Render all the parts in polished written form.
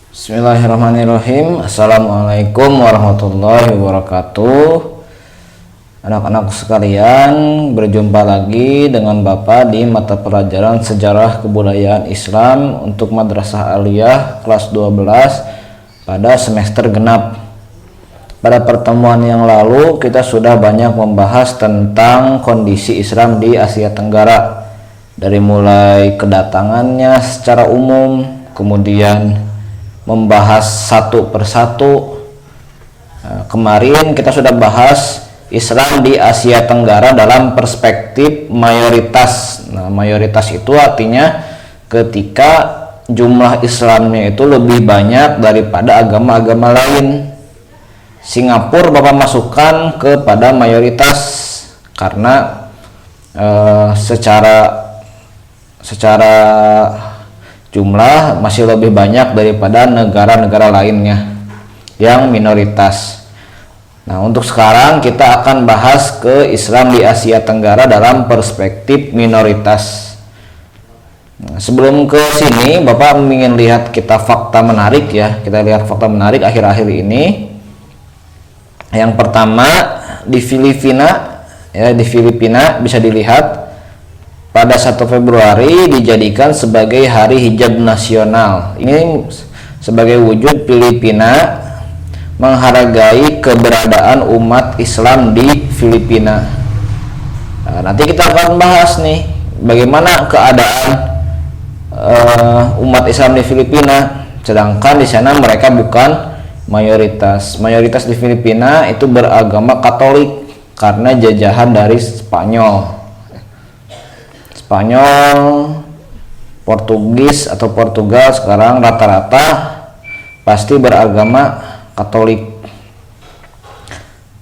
Bismillahirrahmanirrahim. Assalamualaikum warahmatullahi wabarakatuh. Anak-anak sekalian, berjumpa lagi dengan Bapak di mata pelajaran Sejarah Kebudayaan Islam untuk Madrasah Aliyah kelas 12 pada semester genap. Pada pertemuan yang lalu kita sudah banyak membahas tentang kondisi Islam di Asia Tenggara, dari mulai kedatangannya secara umum, kemudian membahas satu persatu. Kemarin kita sudah bahas Islam di Asia Tenggara dalam perspektif mayoritas. Nah, mayoritas itu artinya ketika jumlah Islamnya itu lebih banyak daripada agama-agama lain. Singapura Bapak masukkan kepada mayoritas karena secara jumlah masih lebih banyak daripada negara-negara lainnya yang minoritas. Nah, untuk sekarang kita akan bahas ke Islam di Asia Tenggara dalam perspektif minoritas. Nah, sebelum ke sini Bapak ingin lihat kita fakta menarik ya. Kita lihat fakta menarik akhir-akhir ini. Yang pertama di Filipina ya, di Filipina bisa dilihat pada 1 Februari dijadikan sebagai hari hijab nasional. Ini sebagai wujud Filipina menghargai keberadaan umat Islam di Filipina. Nah, nanti kita akan bahas nih bagaimana keadaan umat Islam di Filipina, sedangkan di sana mereka bukan mayoritas. Mayoritas di Filipina itu beragama Katolik karena jajahan dari Spanyol, Portugis atau Portugal sekarang rata-rata pasti beragama Katolik.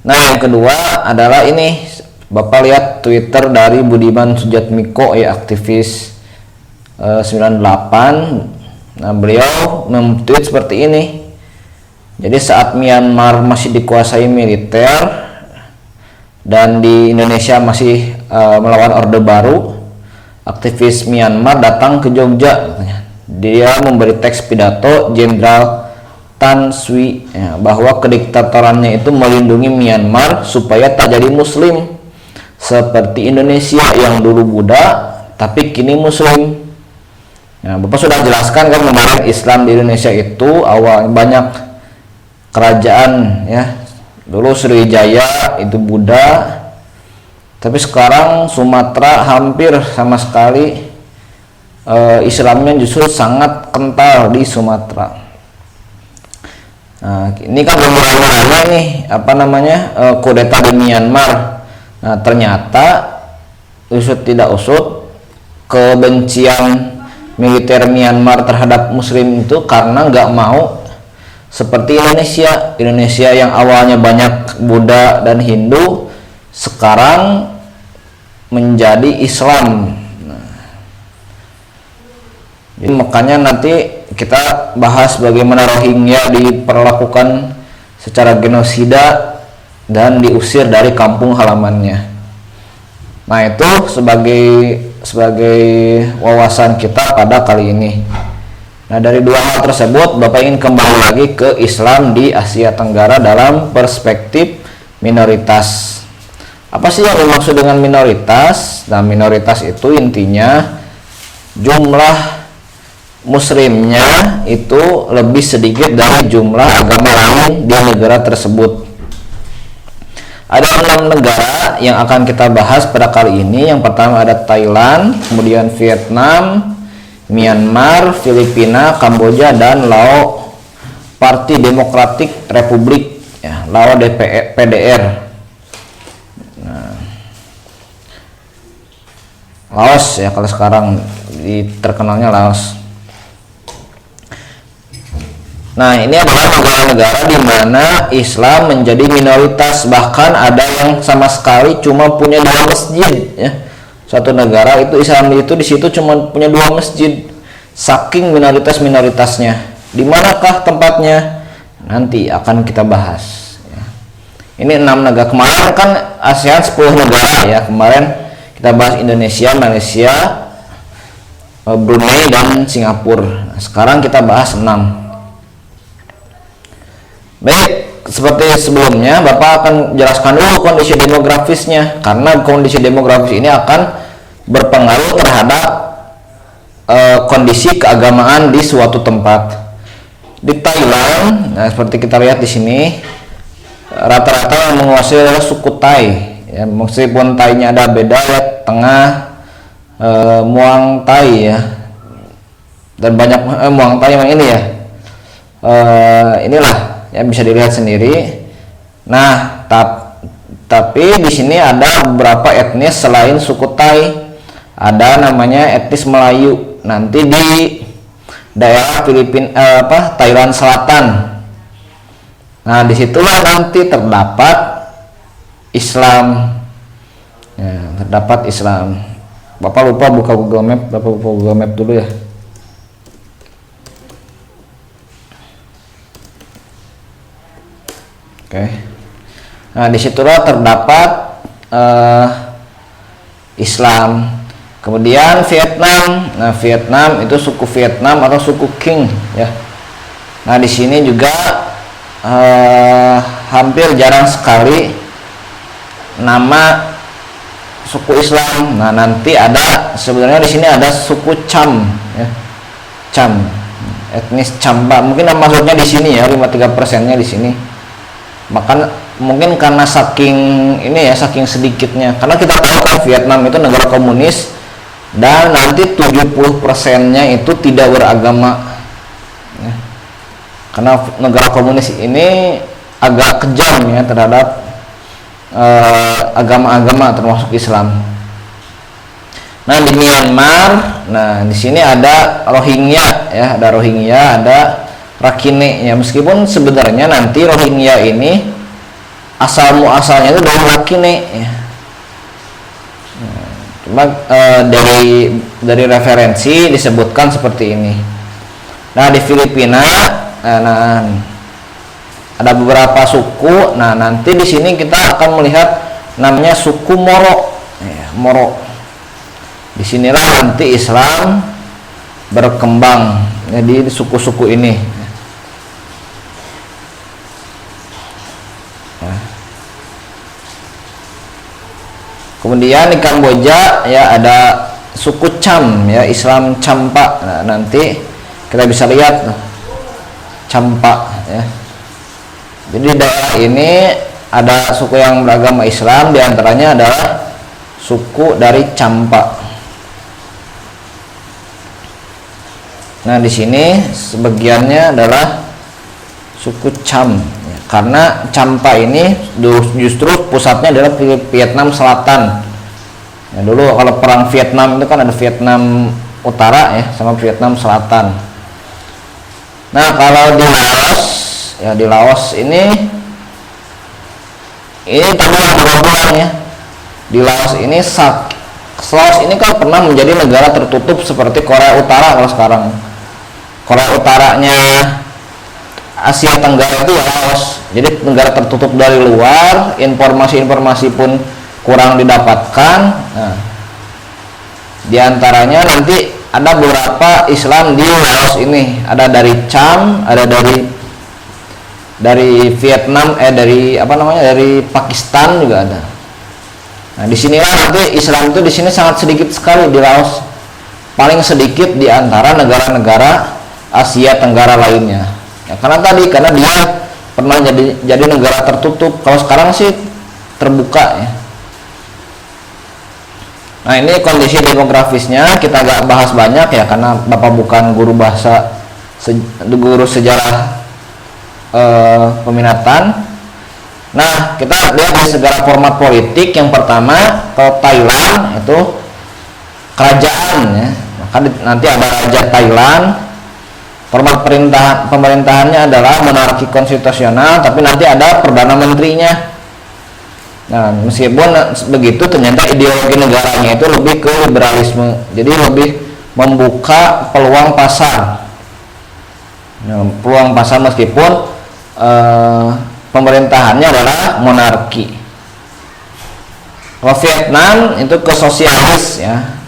Nah, yang kedua adalah ini, Bapak lihat Twitter dari Budiman Sujatmiko ya, aktivis 98. Nah, beliau men-tweet seperti ini. Jadi saat Myanmar masih dikuasai militer dan di Indonesia masih melawan Orde Baru, aktivis Myanmar datang ke Jogja. Dia memberi teks pidato Jenderal Tan Swie ya, bahwa kediktatorannya itu melindungi Myanmar supaya tak jadi Muslim seperti Indonesia yang dulu Buddha tapi kini Muslim. Nah, Bapak sudah jelaskan kan kemarin Islam di Indonesia itu awal banyak kerajaan ya. Dulu Sriwijaya itu Buddha, tapi sekarang Sumatera hampir sama sekali Islamnya justru sangat kental di Sumatera. Nah, ini kan benar-benar nih kudeta di Myanmar. Nah, ternyata usut tidak usut kebencian militer Myanmar terhadap Muslim itu karena nggak mau seperti Indonesia yang awalnya banyak Buddha dan Hindu sekarang menjadi Islam. Jadi makanya nanti kita bahas bagaimana Rohingya diperlakukan secara genosida dan diusir dari kampung halamannya. Nah, itu sebagai wawasan kita pada kali ini. Nah, dari dua hal tersebut Bapak ingin kembali lagi ke Islam di Asia Tenggara dalam perspektif minoritas. Apa sih yang dimaksud dengan minoritas? Nah, minoritas itu intinya jumlah Muslimnya itu lebih sedikit dari jumlah agama lain di negara tersebut. Ada 6 negara yang akan kita bahas pada kali ini. Yang pertama ada Thailand, kemudian Vietnam, Myanmar, Filipina, Kamboja, dan Lao Parti Demokratik Republik ya, Lao PDR. Nah, Laos ya, kalau sekarang terkenalnya Laos. Nah, ini adalah negara-negara di mana Islam menjadi minoritas, bahkan ada yang sama sekali cuma punya 2 masjid ya. Suatu negara itu Islam itu di situ cuma punya 2 masjid, saking minoritasnya. Di manakah tempatnya? Nanti akan kita bahas ya. Ini 6 negara. Kemarin kan ASEAN 10 negara ya. Kemarin kita bahas Indonesia, Malaysia, Brunei, dan Singapura. Nah, sekarang kita bahas 6. Baik, seperti sebelumnya Bapak akan jelaskan dulu kondisi demografisnya, karena kondisi demografis ini akan berpengaruh terhadap kondisi keagamaan di suatu tempat. Di Thailand, nah seperti kita lihat di sini, rata-rata yang menguasai adalah suku Thai. Ya, meskipun Thai-nya ada beda ya, Tengah, Muang Thai ya, dan banyak Muang Thai yang ini ya. Inilah yang bisa dilihat sendiri. Nah, tapi di sini ada beberapa etnis selain suku Thai. Ada namanya etnis Melayu. Nanti di daerah Thailand Selatan. Nah, disitulah nanti terdapat Islam. Ya, terdapat Islam. Bapak lupa buka Google Map. Bapak buka Google Map dulu ya. Oke. Nah, disitulah terdapat Islam. Kemudian Vietnam. Nah, Vietnam itu suku Vietnam atau suku Qing ya. Nah, di sini juga hampir jarang sekali nama suku Islam. Nah, nanti ada sebenarnya di sini ada suku Cham ya. Cham, etnis Champa. Mungkin maksudnya di sini ya, 53%-nya di sini. Mungkin karena saking sedikitnya, karena kita tahu kan Vietnam itu negara komunis dan nanti 70%-nya itu tidak beragama ya. Karena negara komunis ini agak kejam ya terhadap agama-agama termasuk Islam. Nah, di Myanmar, nah di sini ada Rohingya ya, ada Rohingya, ada Rakhine ya, meskipun sebenarnya nanti Rohingya ini asal muasalnya itu dari Rakhine ya. Cuma dari referensi disebutkan seperti ini. Nah, di Filipina ada beberapa suku. Nah, nanti di sini kita akan melihat namanya suku Moro ya, Moro. Disinilah nanti Islam berkembang jadi suku-suku ini. Kemudian di Kamboja ya ada suku Cham ya, Islam Champa. Nah, nanti kita bisa lihat Champa ya. Jadi daerah ini ada suku yang beragama Islam, diantaranya adalah suku dari Champa. Nah, di sini sebagiannya adalah suku Cham ya, karena Champa ini justru pusatnya adalah Vietnam Selatan. Ya, dulu kalau perang Vietnam itu kan ada Vietnam Utara ya sama Vietnam Selatan. Nah, kalau di Laos ya, di Laos ini tambah gabungan ya. Di Laos ini Laos ini kan pernah menjadi negara tertutup seperti Korea Utara. Kalau sekarang Korea Utaranya Asia Tenggara itu ya Laos, jadi negara tertutup dari luar, informasi-informasi pun kurang didapatkan. Nah, diantaranya nanti ada beberapa Islam di Laos ini, ada dari Cham, ada dari Vietnam, dari Pakistan juga ada. Nah, di sinilah nanti Islam itu di sini sangat sedikit sekali di Laos, paling sedikit di antara negara-negara Asia Tenggara lainnya. Ya, karena dia pernah jadi negara tertutup. Kalau sekarang sih terbuka ya. Nah, ini kondisi demografisnya kita agak bahas banyak ya, karena Bapak bukan guru sejarah peminatan. Nah, kita lihat dari segala format politik. Yang pertama, kalau Thailand itu kerajaan ya, maka nanti ada Raja Thailand. Format pemerintahannya adalah monarki konstitusional, tapi nanti ada perdana menterinya. Nah, meskipun begitu, ternyata ideologi negaranya itu lebih ke liberalisme, jadi lebih membuka peluang pasar. Nah, peluang pasar meskipun pemerintahannya adalah monarki. Kalau Vietnam itu ke sosialis ya,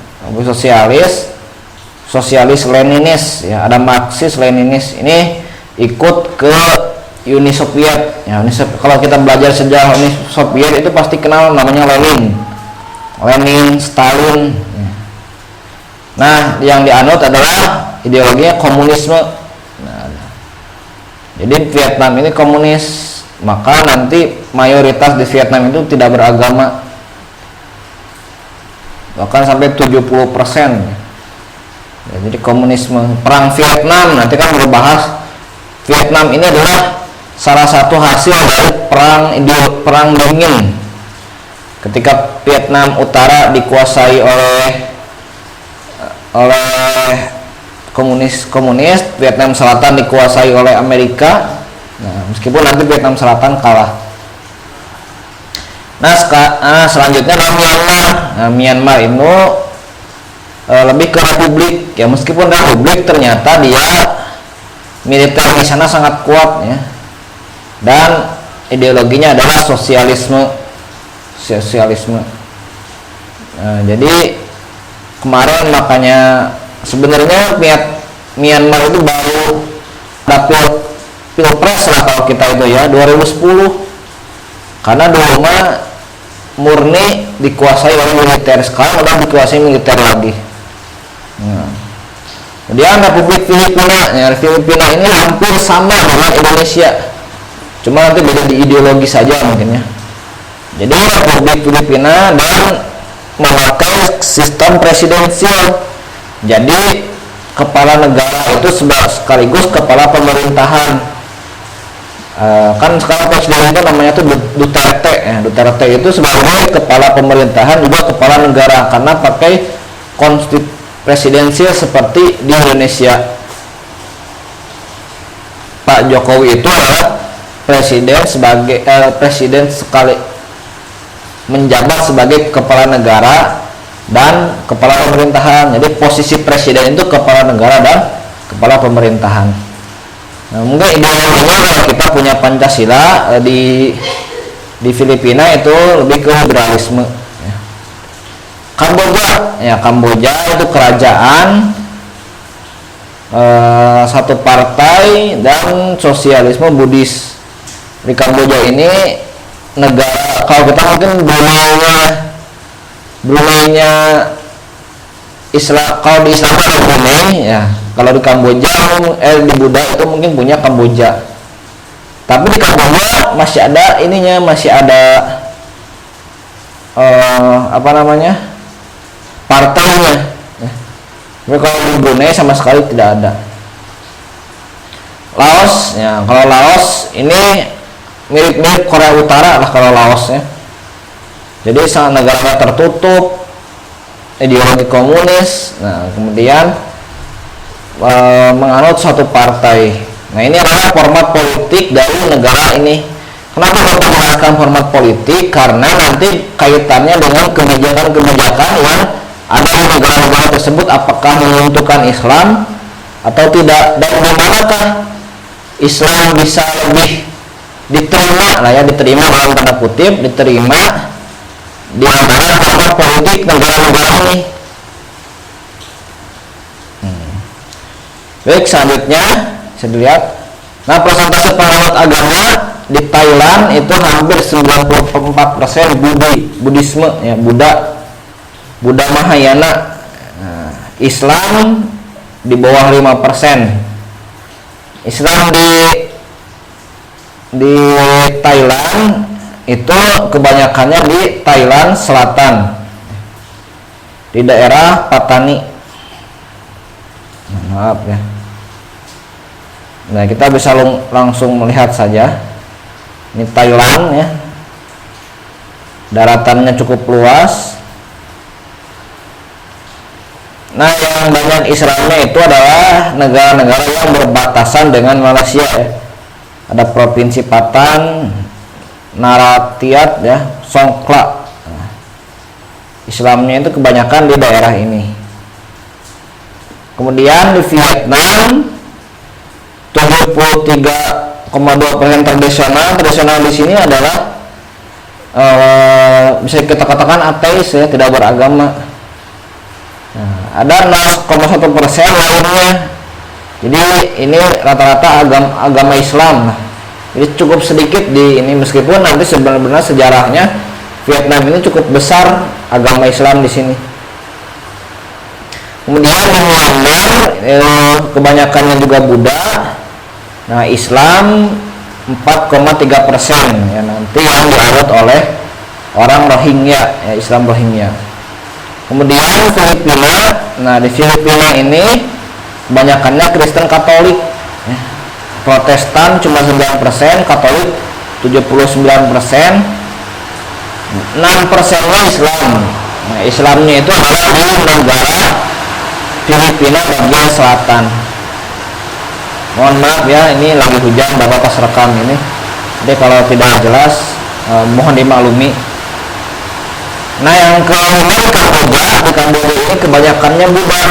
sosialis Leninis ya, ada Marxis Leninis. Ini ikut ke Uni Soviet. Ya, kalau kita belajar sejarah Uni Soviet itu pasti kenal namanya Lenin, Stalin. Nah, yang dianut adalah ideologinya komunisme. Nah, jadi Vietnam ini komunis, maka nanti mayoritas di Vietnam itu tidak beragama, bahkan sampai 70%. Ya, jadi komunisme. Perang Vietnam nanti kan berbahas. Vietnam ini adalah salah satu hasil dari perang dingin, ketika Vietnam Utara dikuasai oleh komunis, Vietnam Selatan dikuasai oleh Amerika. Nah, meskipun nanti Vietnam Selatan kalah. Nah, selanjutnya adalah Myanmar. Nah, Myanmar itu lebih ke republik ya, meskipun republik ternyata dia militer di sana sangat kuat ya, dan ideologinya adalah sosialisme. Nah, jadi kemarin makanya sebenarnya Myanmar itu baru dapil pilpres lah kalau kita itu ya 2010, karena dulu mah murni dikuasai oleh militer, sekarang udah dikuasai militer lagi. Nah, kemudian Republik Filipina ya, Filipina ini hampir sama dengan Indonesia, cuma nanti beda di ideologi saja mungkin ya. Jadi Republik Filipina dan memakai sistem presidensial. Jadi kepala negara itu sekaligus kepala pemerintahan. Kan sekarang presiden itu namanya tuh Duterte ya. Duterte itu sebagai kepala pemerintahan juga kepala negara, karena pakai konstitusi presidensial seperti di Indonesia. Pak Jokowi itu adalah presiden sekali menjabat sebagai kepala negara dan kepala pemerintahan. Jadi posisi presiden itu kepala negara dan kepala pemerintahan. Nah, mungkin ideologinya kalau kita punya Pancasila di Filipina itu lebih ke liberalisme. Kamboja itu kerajaan satu partai dan sosialisme Buddhis. Di Kamboja ini negara, kalau kita mungkin Brunei-nya Islam, kalau di Islam ada Brunei ya, kalau di Kamboja di Buddha itu mungkin punya Kamboja. Tapi di Kamboja masih ada ininya, masih ada partainya ya. Tapi kalau di Brunei sama sekali tidak ada. Laos ya, kalau Laos ini mirip-mirip Korea Utara lah kalau Laos ya. Jadi sangat negara tertutup, ideologi komunis. Nah, kemudian menganut satu partai. Nah, ini adalah format politik dari negara ini. Kenapa kita menggunakan format politik? Karena nanti kaitannya dengan kebijakan-kebijakan yang ada di negara-negara tersebut, apakah menentukan Islam atau tidak, dan bagaimanakah Islam bisa lebih diterima lah ya, diterima dalam tanda kutip, diterima di antara format politik negara-negara ini. Baik, selanjutnya saya lihat. Nah, persentase penganut agama di Thailand itu hampir 94% Buddhisme ya, Buddha Mahayana. Nah, Islam di bawah 5%. Islam di Thailand itu kebanyakannya di Thailand Selatan, di daerah Patani. Maaf ya. Nah, kita bisa langsung melihat saja. Ini Thailand ya. Daratannya cukup luas. Nah, yang banyak Islamnya itu adalah negara-negara yang berbatasan dengan Malaysia ya. Ada Provinsi Patan, Naratiat ya, Songkhla. Nah, Islamnya itu kebanyakan di daerah ini. Kemudian di Vietnam 73,2% tradisional di sini adalah bisa kita katakan ateis ya, tidak beragama. Nah, ada 0,1% lainnya. Jadi ini rata-rata agama Islam. Jadi cukup sedikit di ini, meskipun nanti sebenarnya sejarahnya Vietnam ini cukup besar agama Islam di sini. Kemudian di Myanmar kebanyakannya juga Buddha. Nah, Islam 4,3% ya, nanti yang dianut oleh orang Rohingya ya, Islam Rohingya. Kemudian Filipina. Nah, di Filipina ini kebanyakannya Kristen Katolik ya. Protestan cuma 9%, Katolik 79%, 6%-nya Islam. Nah, Islamnya itu adalah di negara Filipina bagian selatan. Mohon maaf ya, ini lagi hujan Bapak pas rekam ini, jadi kalau tidak jelas mohon dimaklumi. Nah, yang kelima Kamboja. Di Kamboja ini kebanyakannya Buddha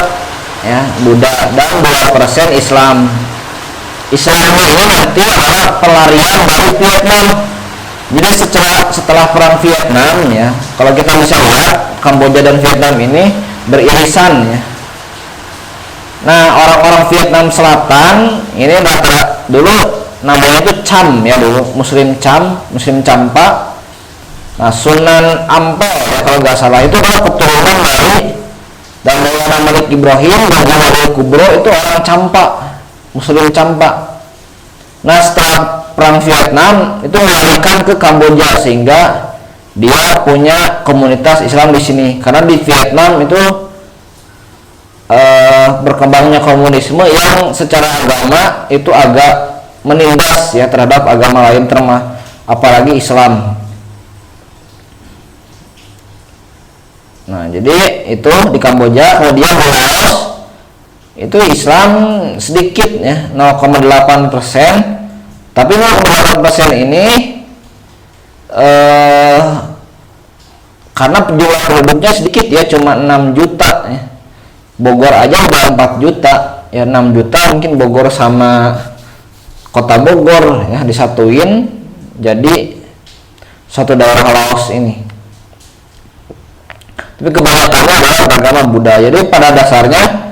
ya, Buddha, dan 2% Islam. Islam ini nanti adalah pelarian dari Vietnam. Jadi setelah perang Vietnam ya, kalau kita bisa lihat Kamboja dan Vietnam ini beririsan ya. Nah, orang-orang Vietnam Selatan ini dulu namanya itu Cham ya, dulu Muslim Cham, Muslim Champa. Nah, Sunan Ampel ya, kalau nggak salah itu adalah keturunan dari dan Maulana Malik Ibrahim dan Jamil Kubro itu orang Champa, Muslim Champa. Nah, setelah perang Vietnam itu melarikan ke Kamboja sehingga dia punya komunitas Islam di sini, karena di Vietnam itu berkembangnya komunisme yang secara agama itu agak menindas ya terhadap agama lain, apalagi Islam. Nah, jadi itu di Kamboja. Kemudian di Laos itu Islam sedikit ya, 0,8%. Tapi 0,8% ini karena jumlah penduduknya sedikit ya, cuma 6 juta ya. Bogor aja udah 4 juta ya, 6 juta mungkin Bogor sama kota Bogor ya disatuin jadi satu daerah Laos ini. Tapi kebanyakannya adalah beragama Buddha. Jadi pada dasarnya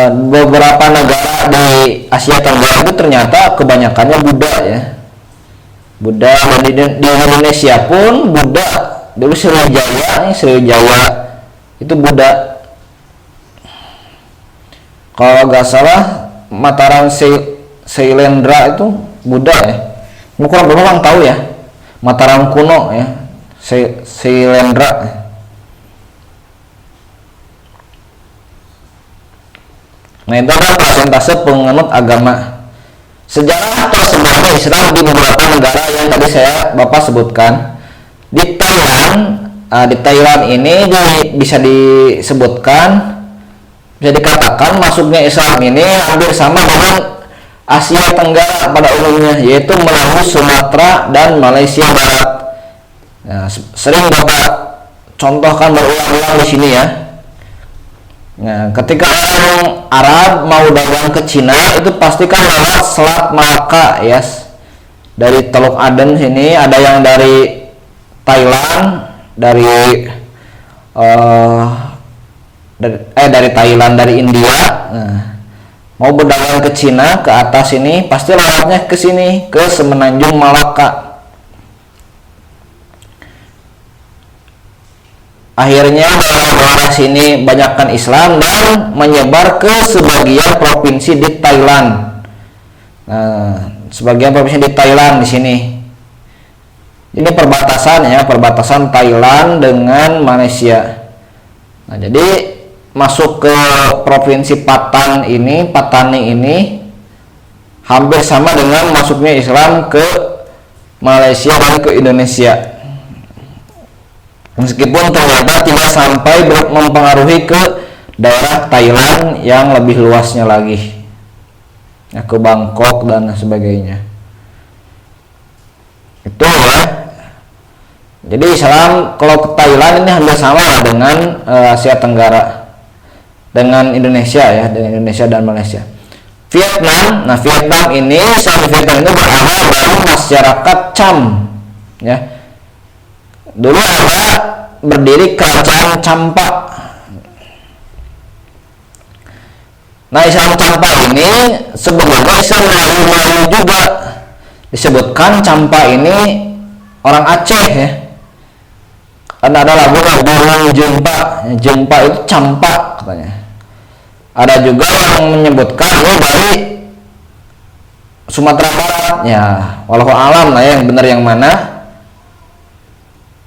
beberapa negara di Asia Tenggara itu ternyata kebanyakannya Buddha ya, Buddha. Dan di Indonesia pun Buddha. Dulu Sriwijaya itu Buddha. Kalau nggak salah Mataram Sailendra itu Buddha ya. Kurang orang tahu ya. Mataram kuno ya, Sailendra. Nah, itu adalah persentase penganut agama. Sejarah atau sebenarnya Islam di beberapa negara yang tadi Bapak sebutkan. Di Thailand ini bisa disebutkan, bisa dikatakan masuknya Islam ini hampir sama dengan Asia Tenggara pada umumnya, yaitu melalui Sumatera dan Malaysia Barat. Nah, sering Bapak contohkan berulang-ulang di sini ya. Nah, ketika orang Arab mau dagang ke Cina itu pasti kan lewat Selat Malaka ya. Dari Teluk Aden sini ada yang dari Thailand, dari Thailand, dari India. Nah, mau berdagang ke Cina ke atas ini pasti lewatnya ke sini, ke Semenanjung Malaka. Akhirnya daerah sini banyakkan Islam dan menyebar ke sebagian provinsi di Thailand. Nah, sebagian provinsi di Thailand di sini. Ini perbatasan ya, perbatasan Thailand dengan Malaysia. Nah, jadi masuk ke provinsi Patani ini hampir sama dengan masuknya Islam ke Malaysia dan ke Indonesia. Meskipun ternyata tidak sampai mempengaruhi ke daerah Thailand yang lebih luasnya lagi ya, ke Bangkok dan sebagainya. Itu ya. Jadi Islam kalau ke Thailand ini hampir sama dengan Asia Tenggara, dengan Indonesia ya, dengan Indonesia dan Malaysia. Vietnam, nah Vietnam ini berasal dari masyarakat Cham ya. Dulu ada berdiri kerajaan Champa. Nah, Islam Champa ini sebenarnya Islam Melayu juga. disebutkan Campa ini orang Aceh ya. Karena ada lagu Burung Jempa, Jempa itu Campa katanya. Ada juga yang menyebutkan ini dari Sumatera Barat ya, walau alam lah ya yang benar yang mana.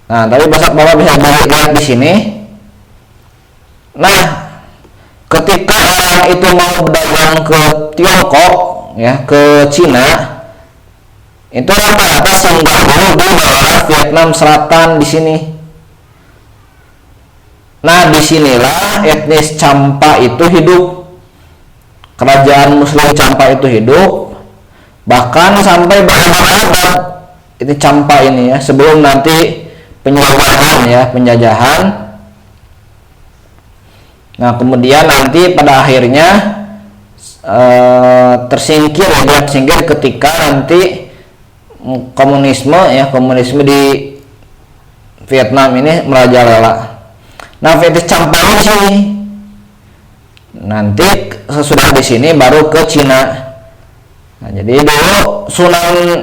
Nah, tapi Bapak bisa lihat di sini. Nah, ketika orang itu mau berdagang ke Tiongkok ya, ke Cina, itu rata-rata singgah dulu di daerah Vietnam Selatan di sini. Nah, disinilah etnis Campa itu hidup. Kerajaan Muslim Campa itu hidup, bahkan sampai berabad-abad itu Campa ini ya, sebelum nanti penjajahan. Nah, kemudian nanti pada akhirnya tersingkir ketika nanti komunisme di Vietnam ini merajalela. Nah, etnis Campa di sini. Nanti sesudah di sini baru ke Cina. Nah, jadi dulu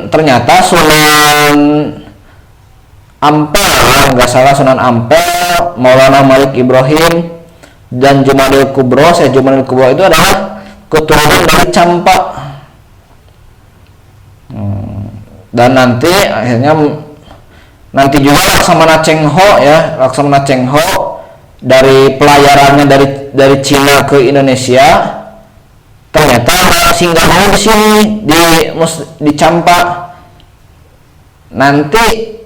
ternyata Sunan Ampel, nggak salah Sunan Ampel, Maulana Malik Ibrahim dan Jumadil Kubro, Jumadil Kubro itu adalah keturunan dari Campa. Dan nanti akhirnya juga Laksamana Cheng Ho dari pelayarannya dari Cina ke Indonesia ternyata singgahnya di sini di Campa. Nanti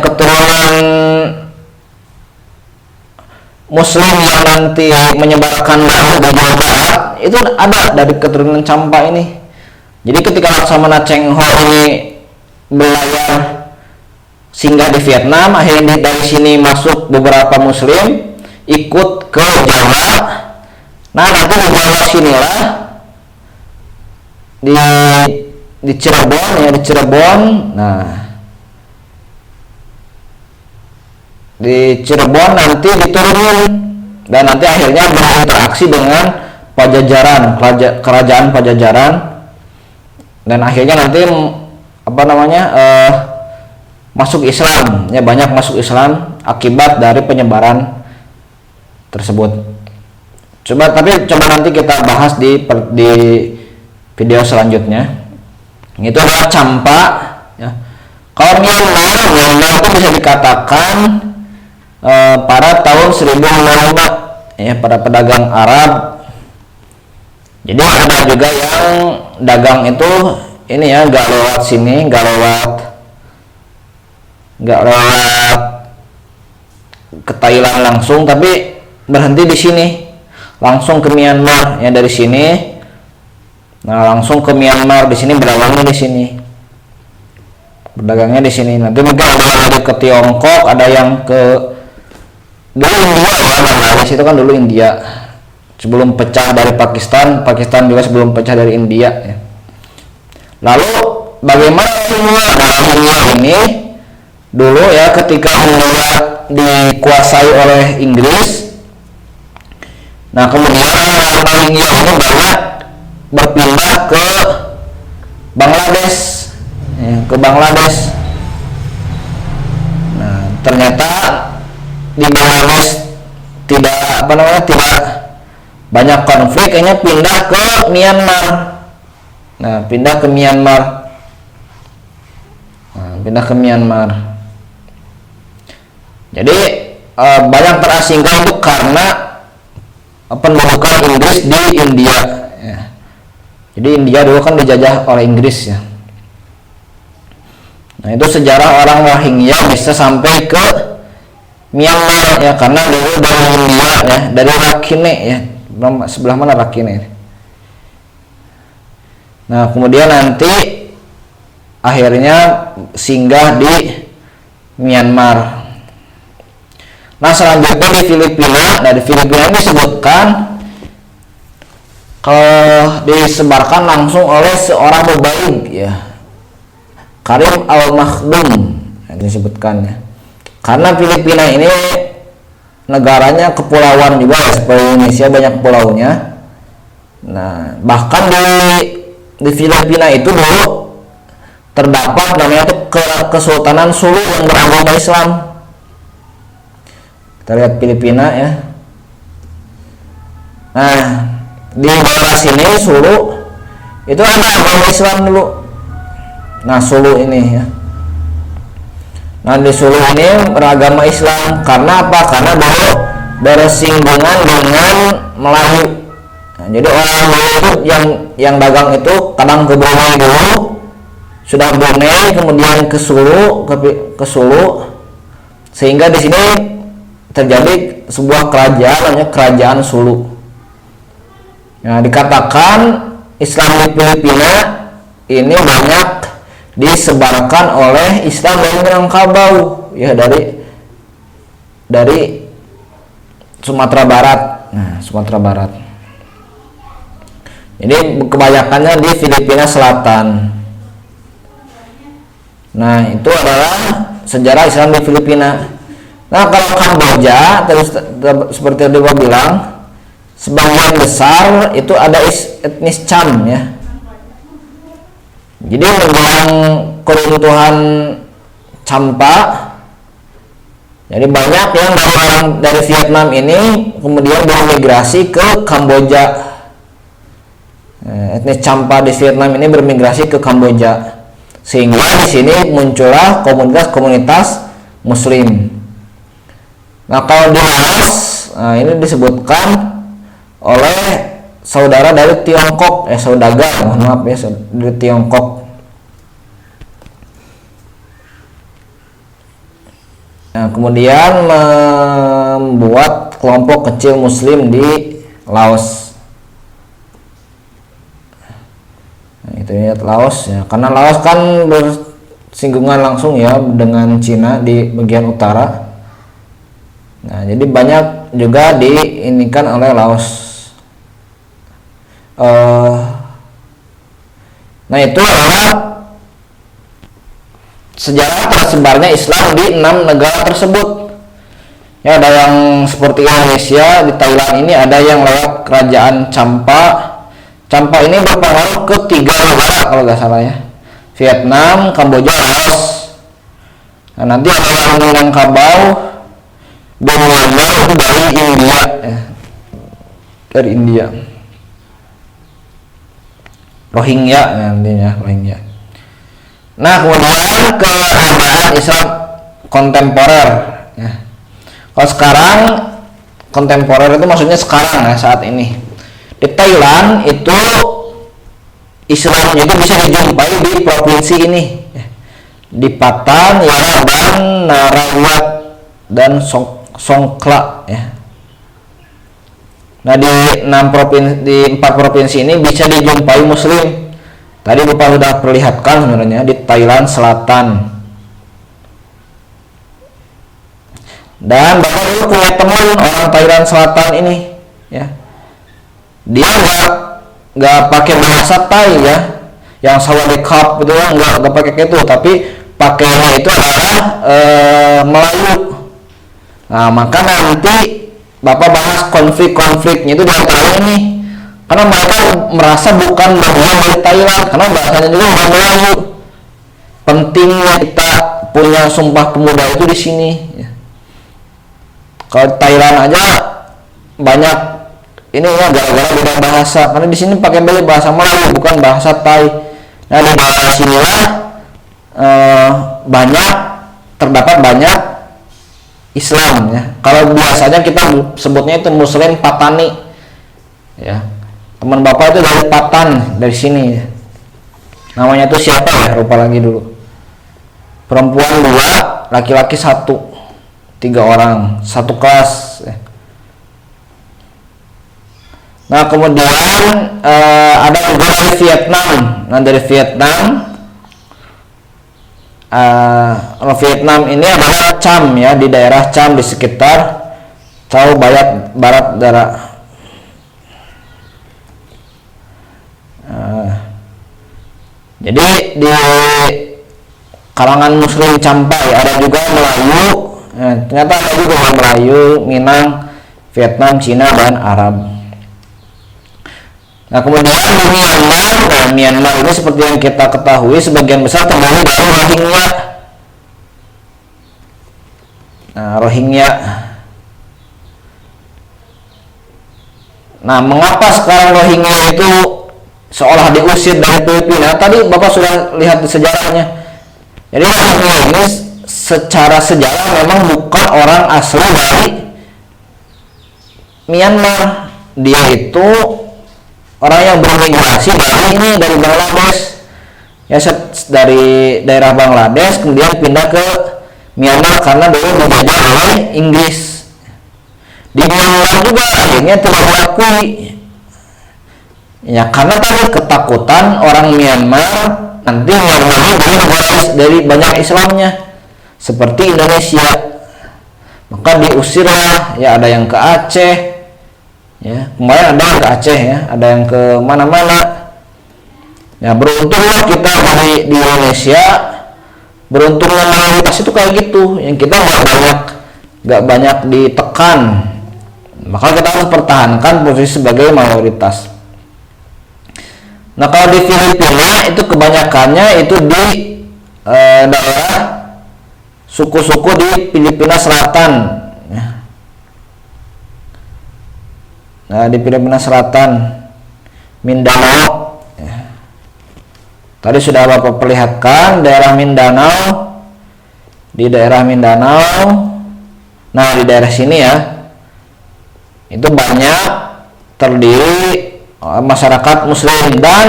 keturunan Muslim yang nanti menyebarkan dakwah di Jawa Barat itu ada dari keturunan Campa ini. Jadi ketika Laksamana Cheng Ho ini belayar singgah di Vietnam, akhirnya dari sini masuk beberapa Muslim ikut ke Jawa. Nah, nanti di Jawa sinilah di Cirebon. Nah, di Cirebon nanti diturunin dan nanti akhirnya berinteraksi dengan Pajajaran, kerajaan Pajajaran, dan akhirnya nanti masuk Islam ya, banyak masuk Islam akibat dari penyebaran tersebut. Coba nanti kita bahas di video selanjutnya. Itu adalah Campa ya. Kalau Myanmar itu bisa dikatakan pada tahun 1005 ya, pada pedagang Arab. Jadi ada juga yang dagang itu ini ya, nggak lewat sini, nggak lewat ke Thailand langsung, tapi berhenti di sini langsung ke Myanmar ya, dari sini. Nah, langsung ke Myanmar, di sini berdagangnya di sini. Nanti mungkin ada ke Tiongkok, ada yang ke dulu India ya, Bangladesh itu kan dulu India sebelum pecah dari Pakistan juga sebelum pecah dari India ya. Lalu bagaimana Hindia ini dulu ya, ketika Hindia dikuasai oleh Inggris. Nah, kemudian orang Hindia ini banyak berpindah ke Bangladesh ya, Nah, ternyata di Bangladesh tidak banyak konflik, kayaknya pindah ke Myanmar. Nah, pindah ke Myanmar. Jadi banyak terasingkan itu karena pendudukan Inggris di India ya. Jadi India dulu kan dijajah oleh Inggris ya. Nah, itu sejarah orang Rohingya bisa sampai ke Myanmar ya, karena dulu dari India ya, dari Rakhine ya, sebelah mana Rakhine. Nah, kemudian nanti akhirnya singgah di Myanmar. Nah, selanjutnya di Filipina. Dari Filipina ini disebutkan kalau disebarkan langsung oleh seorang mubalig ya, Karim Al-Makhdum disebutkan ya. Karena Filipina ini negaranya kepulauan juga ya, seperti Indonesia banyak pulaunya. Nah, bahkan di Filipina itu dulu terdapat namanya tuh Kesultanan Sulu yang beragama Islam. Kita lihat Filipina ya. Nah, di daerah sini Sulu itu ada agama Islam dulu. Nah, Sulu ini ya. Nah, di Sulu ini beragama Islam karena apa? Karena dulu bersinggungan dengan Melayu. Nah, jadi orang Melayu yang dagang itu kadang ke Brunei dulu, sudah Brunei kemudian ke Sulu, ke Sulu, sehingga di sini terjadi sebuah kerajaan namanya Kerajaan Sulu. Nah, dikatakan Islam di Filipina ini banyak disebarkan oleh Islam dari Minangkabau ya, dari Sumatera Barat. Nah, Sumatera Barat. Jadi kebanyakannya di Filipina Selatan. Nah, itu adalah sejarah Islam di Filipina. Nah, kalau Kamboja seperti yang Dewa bilang, sebagian besar itu ada etnis Cham ya. Jadi menjelang keruntuhan Champa, jadi banyak yang dari Vietnam ini kemudian bermigrasi ke Kamboja. Etnis Champa di Vietnam ini bermigrasi ke Kamboja, sehingga di sini muncullah komunitas Muslim. Nah, kalau di Laos, nah ini disebutkan oleh saudara dari Tiongkok, saudagar, mohon maaf ya, dari Tiongkok. Nah, kemudian membuat kelompok kecil Muslim di Laos. Nah, itu ya Laos ya, karena Laos kan bersinggungan langsung ya dengan Cina di bagian utara. Nah, jadi banyak juga diinikan oleh Laos. Nah, itu adalah sejarah tersebarnya Islam di 6 negara tersebut. Ya, ada yang seperti Indonesia, di Thailand ini ada yang lewat kerajaan Champa. Champa ini berpengaruh ke 3 negara kalau nggak salah ya, Vietnam, Kamboja, Laos. Nah, nanti ada yang Minangkabau dan Myanmar itu dari India ya. Dari India. Rohingya nantinya, Rohingya. Nah, kemudian keadaan Islam kontemporer ya. Kalau sekarang kontemporer itu maksudnya sekarang ya, saat ini. Di Thailand itu Islam itu bisa dijumpai di provinsi ini ya. Di Patan, Yara, dan Narawat dan Songkhla ya. Nah, di 4 provinsi ini bisa dijumpai Muslim. Tadi Bapak sudah perlihatkan sebenarnya di Thailand Selatan. Dan Bapak dulu punya teman orang Thailand Selatan ini ya. Dia nggak pakai bahasa Thai ya, yang sawadikap itu ya, nggak pakai itu, tapi pakainya itu adalah Melayu. Nah, maka nanti Bapak bahas konflik-konfliknya itu di antaranya nih, karena mereka merasa bukan bagian dari Thailand karena bahasanya juga bukan Melayu. Pentingnya kita punya Sumpah Pemuda itu di sini ya. Kalau Thailand aja banyak ini ya gara-gara beda bahasa, karena di sini pakai bahasa Melayu bukan bahasa Thai. Nah, di daerah sinilah terdapat banyak Islam ya. Kalau biasanya kita sebutnya itu Muslim Patani ya. Teman Bapak itu dari Patan, dari sini ya. Namanya itu siapa ya, lupa lagi dulu. Perempuan 2, laki-laki 1, 3 orang, satu kelas ya. Nah, kemudian ada juga dari Vietnam. Nah, dari Vietnam ini adalah Cham ya, di daerah Cham di sekitar Chao Barat Dara. Jadi di kalangan Muslim Champa ya, ada juga Melayu. Ternyata ada juga Melayu, Minang, Vietnam, Cina, dan Arab. Nah kemudian di Myanmar, nah Myanmar ini seperti yang kita ketahui sebagian besar terdiri dari Rohingya. Nah Rohingya. Nah mengapa sekarang Rohingya itu seolah diusir dari Filipina? Tadi Bapak sudah lihat di sejarahnya. Jadi Rohingya ini secara sejarah memang bukan orang asli dari Myanmar. Dia itu orang yang bermigrasi dari Bangladesh, ya, dari daerah Bangladesh kemudian pindah ke Myanmar karena dulu dijajah oleh Inggris. Di Myanmar juga akhirnya tidak diakui, ya karena tadi ketakutan orang Myanmar nanti Myanmar dari negara dari banyak Islamnya seperti Indonesia, maka diusirlah. Ya ada yang ke Aceh, ya kemarin ada yang ke Aceh, ya ada yang ke mana-mana. Ya beruntunglah kita di Indonesia, beruntungnya mayoritas itu kayak gitu, yang kita nggak banyak ditekan, maka kita harus pertahankan posisi sebagai mayoritas. Nah kalau di Filipina itu kebanyakannya itu di daerah suku-suku di Filipina Selatan. Nah di Filipina Selatan, Mindanao, ya. Tadi sudah Bapak perlihatkan daerah Mindanao. Di daerah Mindanao, nah di daerah sini ya, itu banyak terdiri masyarakat Muslim, dan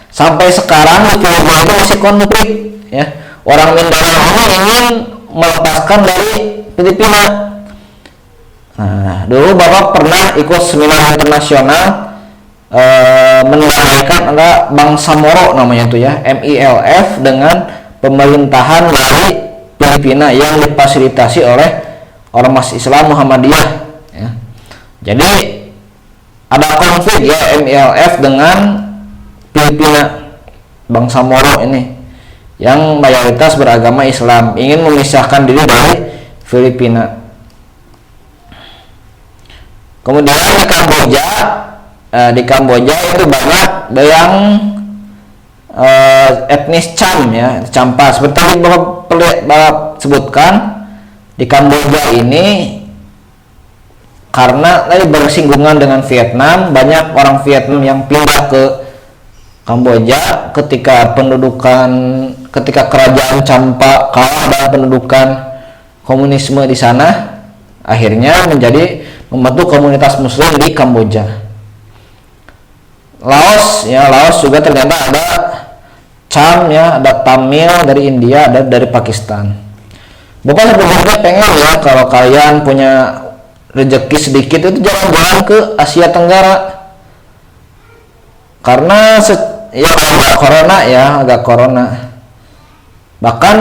sampai sekarang di Filipina itu masih konflik, ya. Orang Mindanao ini ingin melepaskan dari Filipina. Nah, dulu Bapak pernah ikut seminar internasional menamaikan ada Bangsamoro namanya itu ya, MILF, dengan pemerintahan dari Filipina yang difasilitasi oleh Ormas Islam Muhammadiyah, ya. Jadi ada konflik ya MILF dengan Filipina. Bangsamoro ini yang mayoritas beragama Islam ingin memisahkan diri dari Filipina. Kemudian di Kamboja itu banyak yang etnis Cham, ya, Champa. Seperti yang Bapak sebutkan, di Kamboja ini karena tadi bersinggungan dengan Vietnam, banyak orang Vietnam yang pindah ke Kamboja ketika kerajaan Champa kalah dalam pendudukan komunisme di sana, akhirnya membentuk komunitas Muslim di Kamboja. Laos juga ternyata ada Cham, ya, ada Tamil dari India, ada dari Pakistan. Bapak sebenarnya pengen ya kalau kalian punya rezeki sedikit itu jalan-jalan ke Asia Tenggara, karena agak corona. Bahkan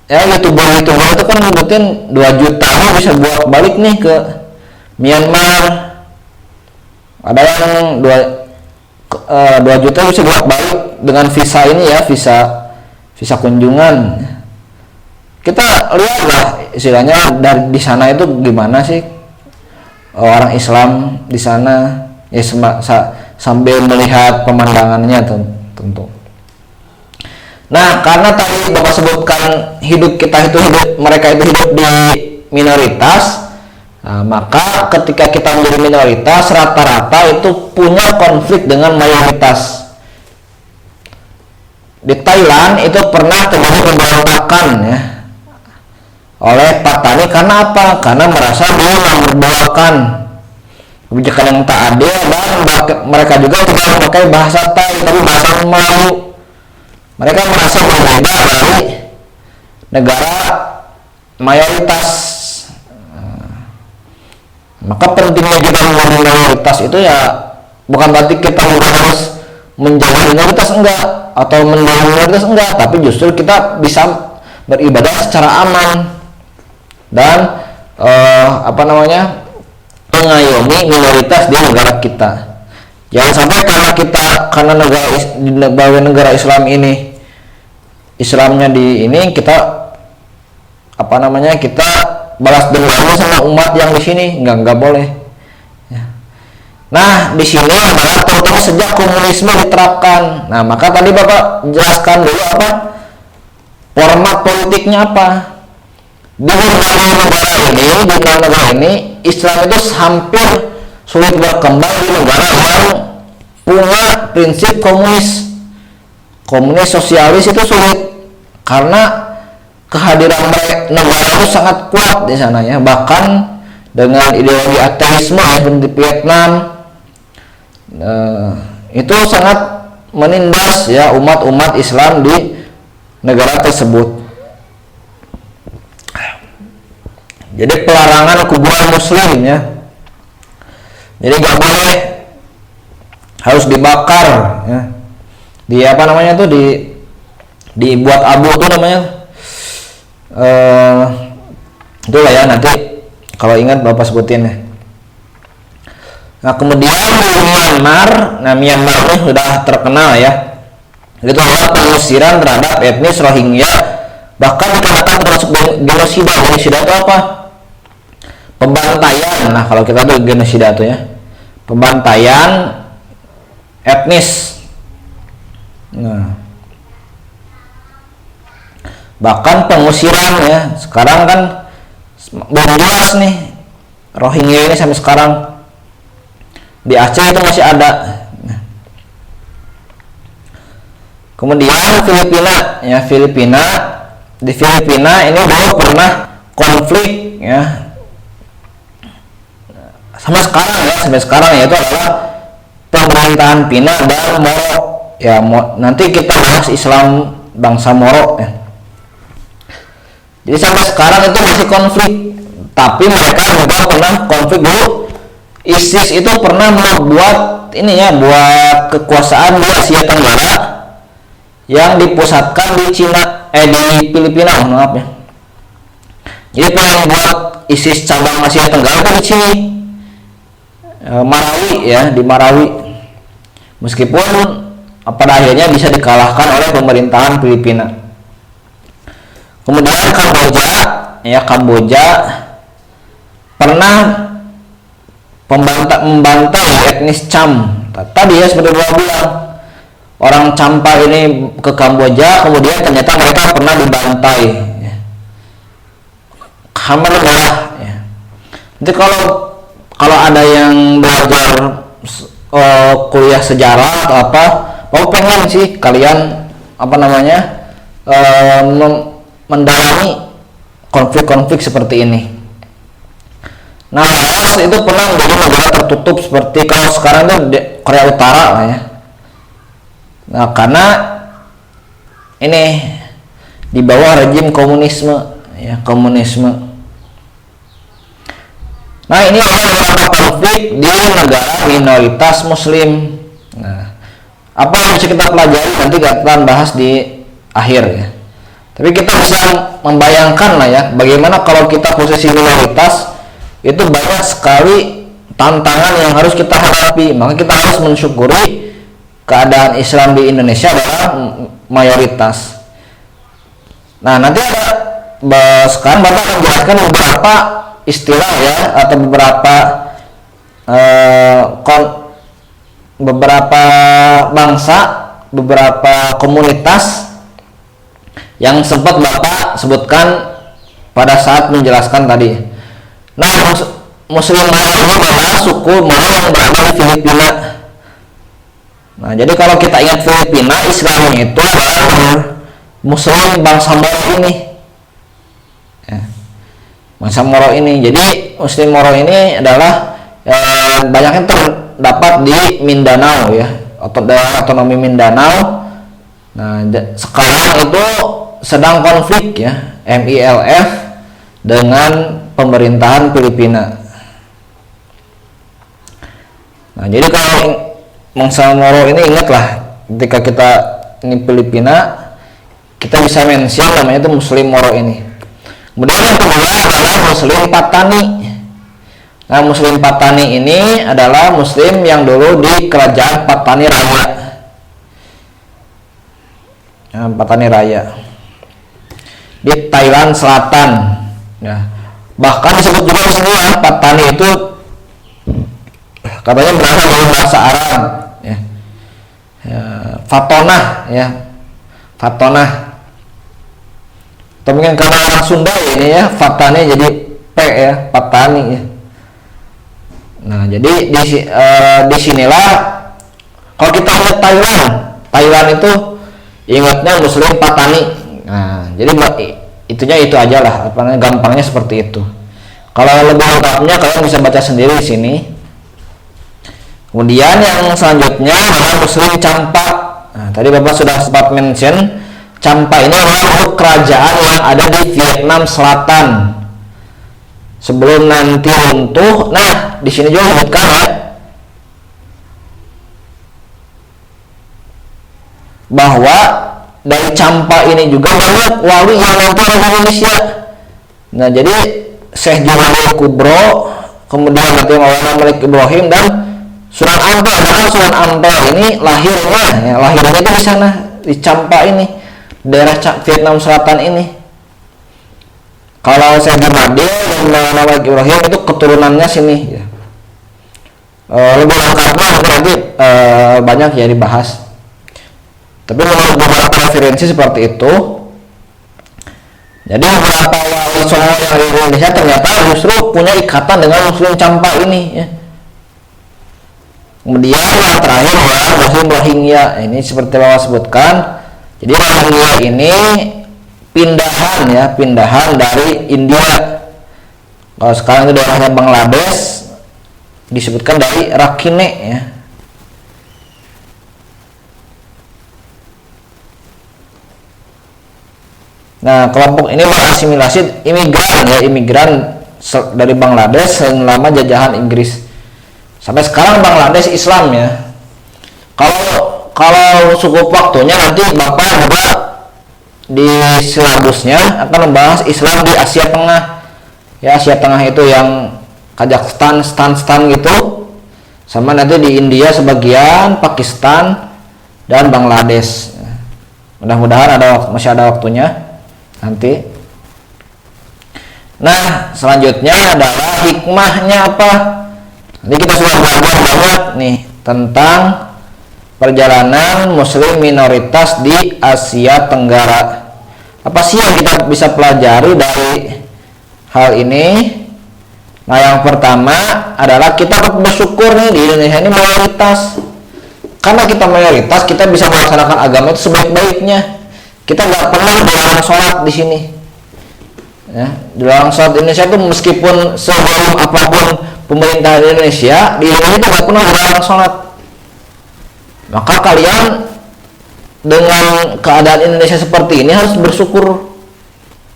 ya youtuber itu kan nyebutin 2 juta bisa buat balik nih ke Myanmar. Ada yang 2 juta bisa buat balik dengan visa ini ya, visa kunjungan. Kita lihatlah istilahnya dari di sana itu gimana sih orang Islam di sana, ya sambil melihat pemandangannya tentu. Nah, karena tadi Bapak sebutkan mereka itu hidup di minoritas, nah, maka ketika kita menjadi minoritas, rata-rata itu punya konflik dengan mayoritas. Di Thailand itu pernah terjadi pemberontakan ya oleh Patani. Karena apa? Karena merasa dia memperbawakan kebijakan yang tak adil, dan mereka juga tidak memakai bahasa Thai tapi bahasa Melayu. Mereka merasa berbeda dari negara mayoritas. Maka pentingnya kita menjadi minoritas itu ya bukan berarti kita harus menjadi minoritas enggak, atau menjadi minoritas enggak, tapi justru kita bisa beribadah secara aman dan mengayomi minoritas di negara kita. Jangan sampai karena negara Islam ini Islamnya kita kita balas dendam sama umat yang di sini, nggak boleh. Ya. Nah, di sini adalah terutama sejak komunisme diterapkan. Nah, maka tadi Bapak jelaskan dulu apa format politiknya apa. Di negara ini Islam itu hampir sulit berkembang di negara yang punya prinsip komunis sosialis itu sulit karena kehadiran negara itu sangat kuat di sana ya, bahkan dengan ideologi ateisme seperti Vietnam itu sangat menindas ya umat Islam di negara tersebut. Jadi pelarangan kuburan muslim ya, jadi gak boleh, harus dibakar ya, di apa namanya tuh dibuat abu tuh namanya itulah ya, nanti kalau ingat Bapak sebutin ya. Nah kemudian Myanmar ini sudah terkenal ya, itu adalah pengusiran terhadap etnis Rohingya, bahkan dikatakan termasuk genosida. Genosida itu apa? Pembantaian. Nah kalau kita tuh genosida tuh ya, pembantaian etnis. Nah bahkan pengusiran ya, sekarang kan belum jelas nih Rohingya ini sampai sekarang. Di Aceh itu masih ada. Kemudian Filipina ya, di Filipina ini dulu pernah konflik ya, sampai sekarang ya, itu adalah pemerintahan Pina dan Moro ya. Nanti kita bahas Islam bangsa Moro ya. Jadi sampai sekarang itu masih konflik, tapi mereka juga pernah konflik dulu. ISIS itu pernah membuat ini ya, buat kekuasaan di Asia Tenggara yang dipusatkan di di Filipina, maaf ya. Jadi yang buat ISIS cabang Asia Tenggara itu di sini, Marawi ya, di Marawi. Meskipun pada akhirnya bisa dikalahkan oleh pemerintahan Filipina. Kemudian Kamboja pernah membantai etnis Cham. Tadi ya seperti Bapak bilang, orang Champa ini ke Kamboja, kemudian ternyata mereka pernah dibantai. Khmer Merah. Ya. Jadi kalau ada yang belajar kuliah sejarah atau apa, mau pengen sih kalian mendalami konflik-konflik seperti ini. Nah, Laos itu pernah menjadi negara tertutup seperti kalau sekarang itu Korea Utara lah ya. Nah, karena ini di bawah rejim komunisme ya, Nah, ini adalah konflik di negara minoritas Muslim. Nah, apa yang bisa kita pelajari nanti kita akan bahas di akhir ya. Tapi kita bisa membayangkan lah ya, bagaimana kalau kita posisi minoritas, itu banyak sekali tantangan yang harus kita hadapi. Maka kita harus mensyukuri keadaan Islam di Indonesia adalah mayoritas. Nah, nanti sekarang Bapak akan jelaskan beberapa istilah ya, atau beberapa bangsa, beberapa komunitas yang sempat Bapak sebutkan pada saat menjelaskan tadi. Nah, Muslim Moro ini adalah suku Moro yang berada di Filipina. Nah, jadi kalau kita ingat Filipina, Islamnya itu adalah Muslim bangsa Moro ini. Ya. Bangsa Moro ini. Jadi Muslim Moro ini adalah banyaknya terdapat di Mindanao ya, atau daerah otonomi Mindanao. Nah, sekarang itu sedang konflik ya, MILF dengan pemerintahan Filipina. Nah, jadi kalau bangsa Moro ini ingatlah, ketika kita ini Filipina, kita bisa mention namanya itu Muslim Moro ini. Kemudian yang kedua adalah Muslim Patani. Nah, Muslim Patani ini adalah Muslim yang dulu di kerajaan Patani Raya. Nah, Patani Raya di Thailand Selatan. Ya. Bahkan disebut juga Patani itu katanya berasal dari bahasa Arab ya. Fatonah ya, Fatonah, atau mungkin karena orang Sunda ini ya, Fatane jadi P ya, Patani ya. Nah jadi di sinilah kalau kita lihat Thailand itu ingatnya Muslim Patani. Nah jadi itunya itu aja lah, apa namanya, gampangnya seperti itu. Kalau lebih lengkapnya kalian bisa baca sendiri di sini. Kemudian yang selanjutnya adalah Muslim Champa. Nah, tadi Bapak sudah sempat mention, Champa ini adalah kerajaan yang ada di Vietnam Selatan sebelum nanti runtuh. Nah, di sini juga disebutkan ya, bahwa dari Champa ini juga banyak wali yang nanti orang Indonesia. Nah, jadi Syekh Junaidi Kubro, kemudian nanti Maulana Malik Ibrahim dan Sunan Ampel. Bahkan Sunan Ampel ini lahirnya itu di sana, di Champa ini, daerah Vietnam Selatan ini. Kalau Syekh Junaidi dan Maulana Malik Ibrahim itu keturunannya sini ya. Lebih lengkapnya nanti banyak ya dibahas. Tapi menurut beberapa referensi seperti itu, jadi beberapa wali songo yang ada di Indonesia ternyata justru punya ikatan dengan Muslim Champa ini ya. Kemudian yang terakhir adalah Muslim Rohingya. Ini seperti Bapak sebutkan, jadi Rohingya ini pindahan dari India. Kalau sekarang itu daerahnya Bangladesh, disebutkan dari Rakhine ya. Nah, kelompok ini mengasimilasi imigran dari Bangladesh selama jajahan Inggris. Sampai sekarang Bangladesh Islam ya. Kalau cukup waktunya nanti Bapak juga di silabusnya akan membahas Islam di Asia Tengah. Ya, Asia Tengah itu yang Kazakhstan, stan gitu. Sama nanti di India sebagian, Pakistan dan Bangladesh. Mudah-mudahan masih ada waktunya nanti. Nah, selanjutnya adalah hikmahnya apa? Nanti kita sudah belajar banget nih tentang perjalanan Muslim minoritas di Asia Tenggara. Apa sih yang kita bisa pelajari dari hal ini? Nah, yang pertama adalah kita bersyukur nih di Indonesia ini mayoritas. Karena kita mayoritas, kita bisa melaksanakan agama itu sebaik-baiknya. Kita nggak pernah dilarang sholat di sini. Ya, dilarang sholat di Indonesia itu meskipun sebelum apapun pemerintah di Indonesia itu nggak pernah dilarang sholat. Maka kalian dengan keadaan Indonesia seperti ini harus bersyukur.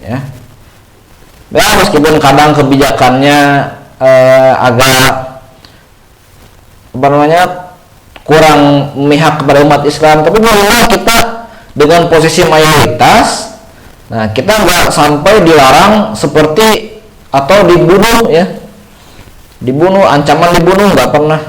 Ya, meskipun kadang kebijakannya agak kurang memihak kepada umat Islam, tapi minimal kita dengan posisi mayoritas, nah kita nggak sampai dilarang seperti atau dibunuh ya, ancaman dibunuh nggak pernah.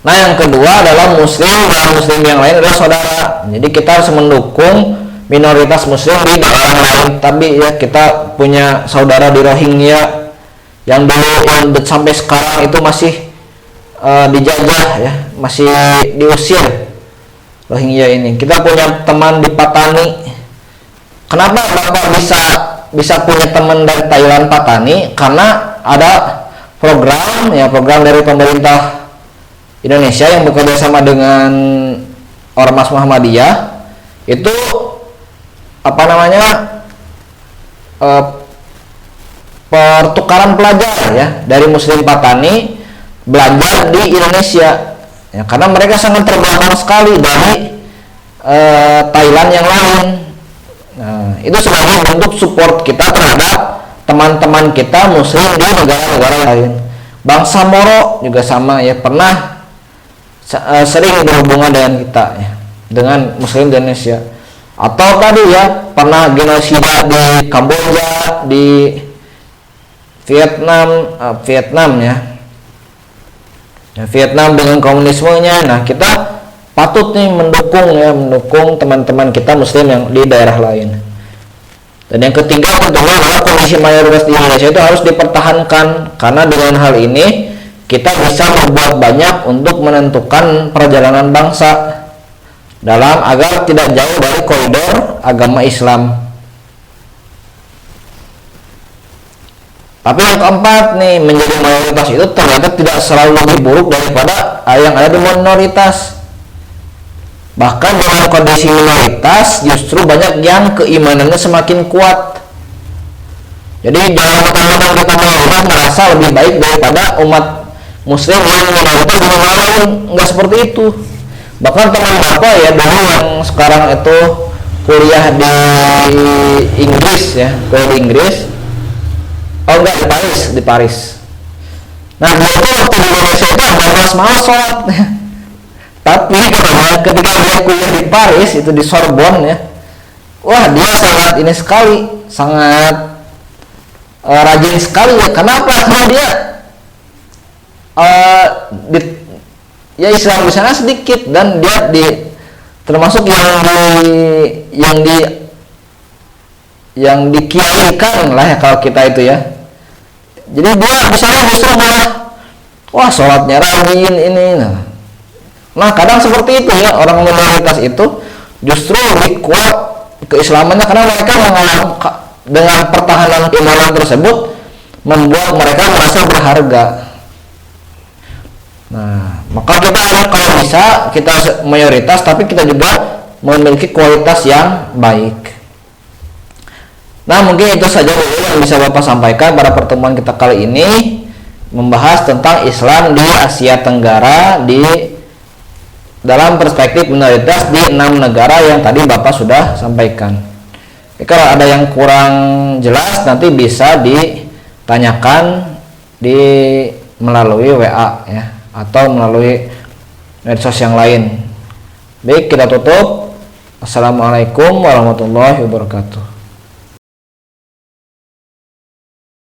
Nah, yang kedua adalah Muslim dan Muslim yang lain adalah saudara. Jadi kita harus mendukung minoritas Muslim di daerah lain. Tapi ya, kita punya saudara di Rohingya yang sampai sekarang itu masih dijajah ya, masih diusir. Rohingya ini. Kita punya teman di Patani. Kenapa Bapak bisa punya teman dari Thailand Patani? Karena ada program dari pemerintah Indonesia yang bekerja sama dengan Ormas Muhammadiyah. Itu pertukaran pelajar ya dari Muslim Patani belajar di Indonesia. Ya, karena mereka sangat terbelakang sekali dari Thailand yang lain. Nah, itu sebagai bentuk support kita terhadap teman-teman kita Muslim di negara-negara lain. Bangsa Moro juga sama ya, pernah sering berhubungan dengan kita ya, dengan Muslim di Indonesia. Atau tadi ya, pernah genosida di Kamboja, di Vietnam ya. Vietnam dengan komunismenya. Nah, kita patut nih mendukung teman-teman kita Muslim yang di daerah lain. Dan yang ketiga tentunya adalah kondisi mayoritas di Indonesia itu harus dipertahankan, karena dengan hal ini kita bisa berbuat banyak untuk menentukan perjalanan bangsa dalam agar tidak jauh dari koridor agama Islam. Tapi yang keempat nih, menjadi mayoritas itu ternyata tidak selalu lebih buruk daripada yang ada di minoritas. Bahkan dalam kondisi minoritas justru banyak yang keimanannya semakin kuat. Jadi jangan mentang-mentang kita mayoritas merasa lebih baik daripada umat muslim yang minoritas di negara lain. Nggak seperti itu. Bahkan teman bapak ya dulu yang sekarang itu kuliah di Inggris ya, kuliah di Inggris. Oh enggak, di Paris. Nah dia itu waktu di Indonesia itu malas-malas sholat. Tapi ketika dia kuliah di Paris itu di Sorbonne ya, wah dia sangat ini sekali, sangat rajin sekali ya. Kenapa? Karena dia ya Islam di sana sedikit dan dia termasuk yang dikiaikan lah ya kalau kita itu ya. Jadi dia di sana justru malah wah sholatnya rajin ini. Nah kadang seperti itu ya, orang minoritas itu justru lebih kuat keislamannya karena mereka dengan pertahanan keimanan tersebut membuat mereka merasa berharga. Nah maka kita kalau bisa kita mayoritas tapi kita juga memiliki kualitas yang baik. Nah mungkin itu saja yang bisa Bapak sampaikan pada pertemuan kita kali ini, membahas tentang Islam di Asia Tenggara dalam perspektif minoritas di 6 negara yang tadi Bapak sudah sampaikan. Kalau ada yang kurang jelas nanti bisa ditanyakan melalui WA ya, atau melalui medsos yang lain. Baik, kita tutup. Assalamualaikum warahmatullahi wabarakatuh.